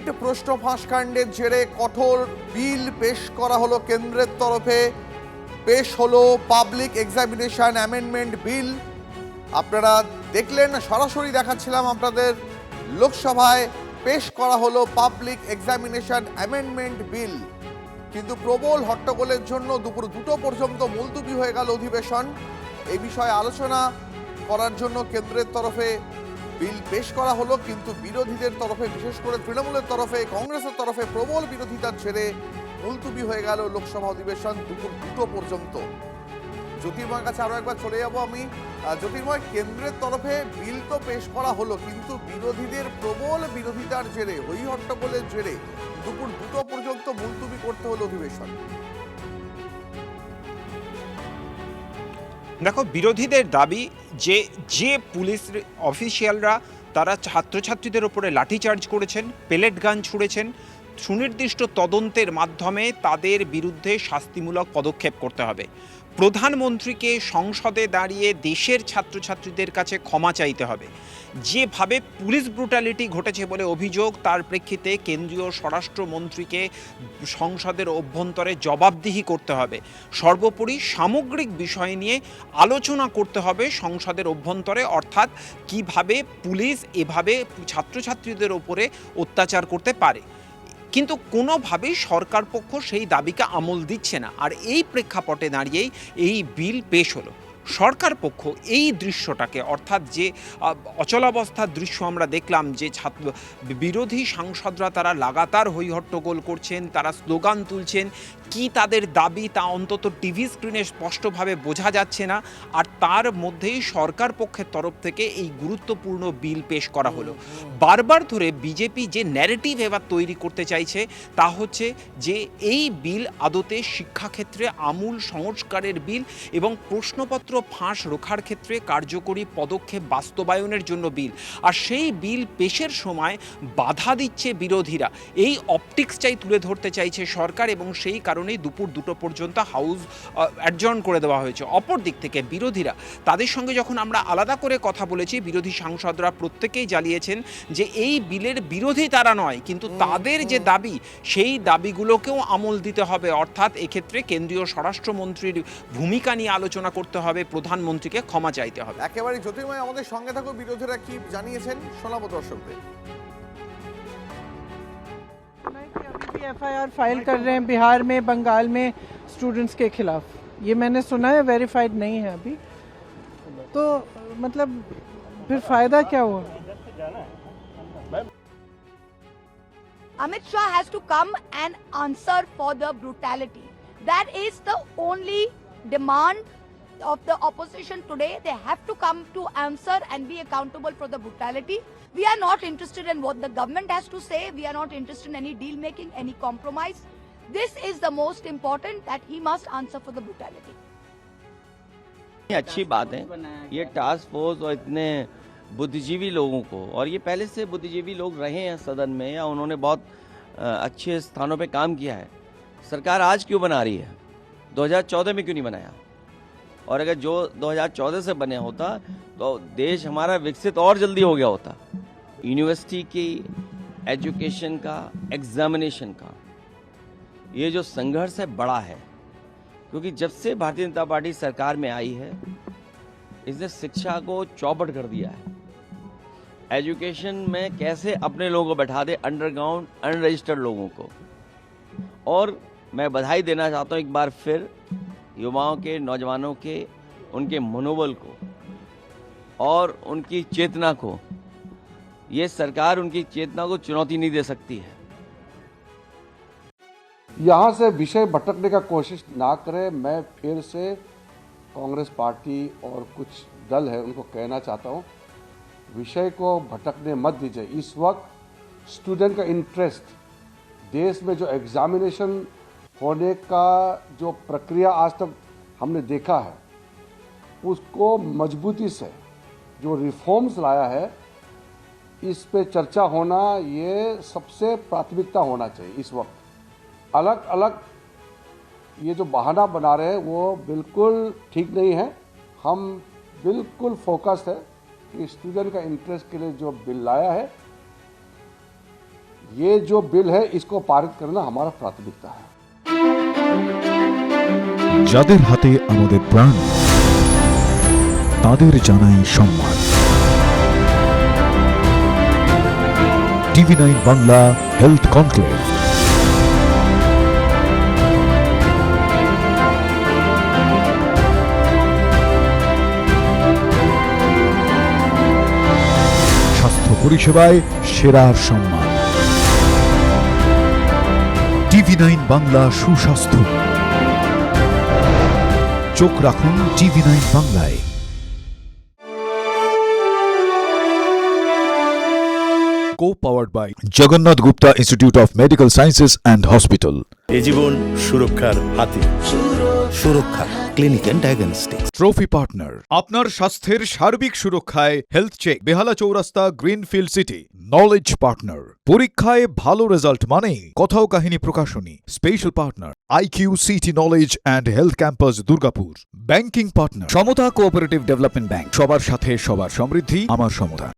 NEET প্রশ্ন ফাঁস কাণ্ডের জেরে কঠোর বিল পেশ করা হলো কেন্দ্রের তরফে। পেশ হলো পাবলিক এক্সামিনেশন অ্যামেন্ডমেন্ট বিল। আপনারা দেখলেন, সরাসরি দেখাচ্ছিলাম আপনাদের। লোকসভায় পেশ করা হলো পাবলিক এক্সামিনেশন অ্যামেন্ডমেন্ট বিল, কিন্তু প্রবল হট্টগোলের জন্য দুপুর 2টো পর্যন্ত মুলতুবি হয়ে গেল অধিবেশন। এই বিষয়ে আলোচনা করার জন্য কেন্দ্রের তরফে বিল পেশ করা হলো, কিন্তু বিরোধীদের তরফে, বিশেষ করে তৃণমূলের তরফে, কংগ্রেসের তরফে প্রবল বিরোধিতার ছেড়ে মুলতুবি হয়ে গেল লোকসভা অধিবেশন দুপুর 2টো পর্যন্ত। জ্যোতির্ময়ের কাছে আরো একবার চলে যাব আমি। জ্যোতির্ময়, কেন্দ্রের তরফে বিল তো পেশ করা হলো, কিন্তু বিরোধীদের প্রবল বিরোধিতার জেরে, হই হট্টগোলের জেরে দুপুর 2টো পর্যন্ত মুলতুবি করতে হলো অধিবেশন। দেখো, বিরোধীদের দাবি যে পুলিশ অফিসিয়ালরা তারা ছাত্রছাত্রীদের ওপরে লাঠিচার্জ করেছেন, পেলেট গান ছুঁড়েছেন, সুনির্দিষ্ট তদন্তের মাধ্যমে তাদের বিরুদ্ধে শাস্তিমূলক পদক্ষেপ করতে হবে। প্রধানমন্ত্রীকে সংসদে দাঁড়িয়ে দেশের ছাত্রছাত্রীদের কাছে ক্ষমা চাইতে হবে। যেভাবে পুলিশ ব্রুটালিটি ঘটেছে বলে অভিযোগ, তার প্রেক্ষিতে কেন্দ্রীয় স্বরাষ্ট্রমন্ত্রীকে সংসদের অভ্যন্তরে জবাবদিহি করতে হবে। সর্বোপরি সামগ্রিক বিষয় নিয়ে আলোচনা করতে হবে সংসদের অভ্যন্তরে, অর্থাৎ কিভাবে পুলিশ এভাবে ছাত্রছাত্রীদের ওপরে অত্যাচার করতে পারে। কিন্তু কোনোভাবেই সরকার পক্ষ সেই দাবিকে আমল দিচ্ছে না। আর এই প্রেক্ষাপটে দাঁড়িয়েই এই বিল পেশ হলো। সরকার পক্ষ এই দৃশ্যটাকে, অর্থাৎ যে অচলাবস্থার দৃশ্য আমরা দেখলাম, যে বিরোধী সাংসদরা তারা লাগাতার হইহট্টগোল করছেন, তারা স্লোগান তুলছেন, কি তাদের দাবি তা অন্তত টিভি স্ক্রিনে স্পষ্টভাবে বোঝা যাচ্ছে না। আর তার মধ্যেই সরকার পক্ষের তরফ থেকে এই গুরুত্বপূর্ণ বিল পেশ করা হলো। বারবার ধরে বিজেপি যে ন্যারেটিভ এবার তৈরি করতে চাইছে তা হচ্ছে যে এই বিল আদতে শিক্ষাক্ষেত্রে আমূল সংস্কারের বিল এবং প্রশ্নপত্র ফাঁস রোখার ক্ষেত্রে কার্যকরী পদক্ষেপ বাস্তবায়নের জন্য বিল। আর সেই বিল পেশের সময় বাধা দিচ্ছে বিরোধীরা। এই অপটিক্সটাই তুলে ধরতে চাইছে সরকার, এবং সেই কারণেই দুপুর 2টো পর্যন্ত হাউস অ্যাডজর্ন করে দেওয়া হয়েছে। অপর দিক থেকে বিরোধীরা, তাদের সঙ্গে যখন আমরা আলাদা করে কথা বলেছি, বিরোধী সাংসদরা প্রত্যেকেই জানিয়েছেন যে এই বিলের বিরোধী তারা নয়, কিন্তু তাদের যে দাবি সেই দাবিগুলোকেও আমল দিতে হবে। অর্থাৎ এক্ষেত্রে কেন্দ্রীয় স্বরাষ্ট্রমন্ত্রীর ভূমিকা নিয়ে আলোচনা করতে হবে, প্রধানমন্ত্রীকে ক্ষমা চাইতে হবে। একেবারে জ্যোতির্ময়, আমাদের সঙ্গে থাকো, বিরোধীরা কি জানিয়েছেন শোনাবো দর্শকদের। अभी एफआईआर फाइल कर रहे हैं बिहार में, बंगाल में स्टूडेंट्स के खिलाफ। ये मैंने सुना है, वेरीफाइड नहीं है अभी। तो मतलब फिर फायदा क्या हुआ? Amit Shah has to come and answer for the brutality. That is the only demand of the opposition today. They have to come to answer and be accountable for the brutality. We are not interested in what the government has to say. We are not interested in any deal making, any compromise. This is the most important, that he must answer for the brutality. अच्छी बात है ये task force और इतने बुद्धिजीवी लोगों को, और ये पहले से बुद्धिजीवी लोग रहे हैं सदन में या उन्होंने बहुत अच्छे स्थानों पे काम किया है। सरकार आज क्यों बना रही है? 2014 में क्यों नहीं बनाया? और अगर जो 2014 से बने होता तो देश हमारा विकसित और जल्दी हो गया होता। यूनिवर्सिटी की एजुकेशन का, एग्जामिनेशन का ये जो संघर्ष है बड़ा है, क्योंकि जब से भारतीय जनता पार्टी सरकार में आई है इसने शिक्षा को चौपट कर दिया है। एजुकेशन में कैसे अपने लोगों को बैठा दे, अंडरग्राउंड अनरजिस्टर्ड लोगों को। और मैं बधाई देना चाहता हूँ एक बार फिर युवाओं के, नौजवानों के, उनके मनोबल को और उनकी चेतना को। ये सरकार उनकी चेतना को चुनौती नहीं दे सकती है। यहाँ से विषय भटकने का कोशिश ना करें। मैं फिर से कांग्रेस पार्टी और कुछ दल है उनको कहना चाहता हूँ, विषय को भटकने मत दीजिए। इस वक्त स्टूडेंट का इंटरेस्ट, देश में जो एग्जामिनेशन होने का जो प्रक्रिया आज तक हमने देखा है, उसको मजबूती से जो रिफॉर्म्स लाया है, इस पे चर्चा होना ये सबसे प्राथमिकता होना चाहिए। इस वक्त अलग अलग ये जो बहाना बना रहे हैं वो बिल्कुल ठीक नहीं है। हम बिल्कुल फोकस्ड है कि स्टूडेंट का इंटरेस्ट के लिए जो बिल लाया है ये जो बिल है इसको पारित करना हमारा प्राथमिकता है। যাদের হাতে আমাদের প্রাণ তাদের জানাই সম্মান। TV9 Bangla health conclave. স্বাস্থ্য পরিষেবায় সেরার সম্মান। TV9 বাংলা সুস্বাস্থ্য। চোখ রাখুন TV9 বাংলায়। Co-powered by Jagannath Gupta Institute of Medical Sciences and Hospital. এ জীবন সুরক্ষার হাতে। সুরক্ষা clinic and diagnostics. Trophy partner আপনার স্বাস্থ্যের সার্বিক সুরক্ষায় হেলথ চেক, বেহালা চৌরাস্তা, গ্রিনফিল্ড সিটি। নলেজ পার্টনার পরীক্ষায় ভালো রেজাল্ট মানেই কথাও কাহিনী প্রকাশনী। Special partner IQ city knowledge and health campus Durgapur. Banking partner Samata cooperative development bank. সবার সাথে সবার সমৃদ্ধি আমার সমতা।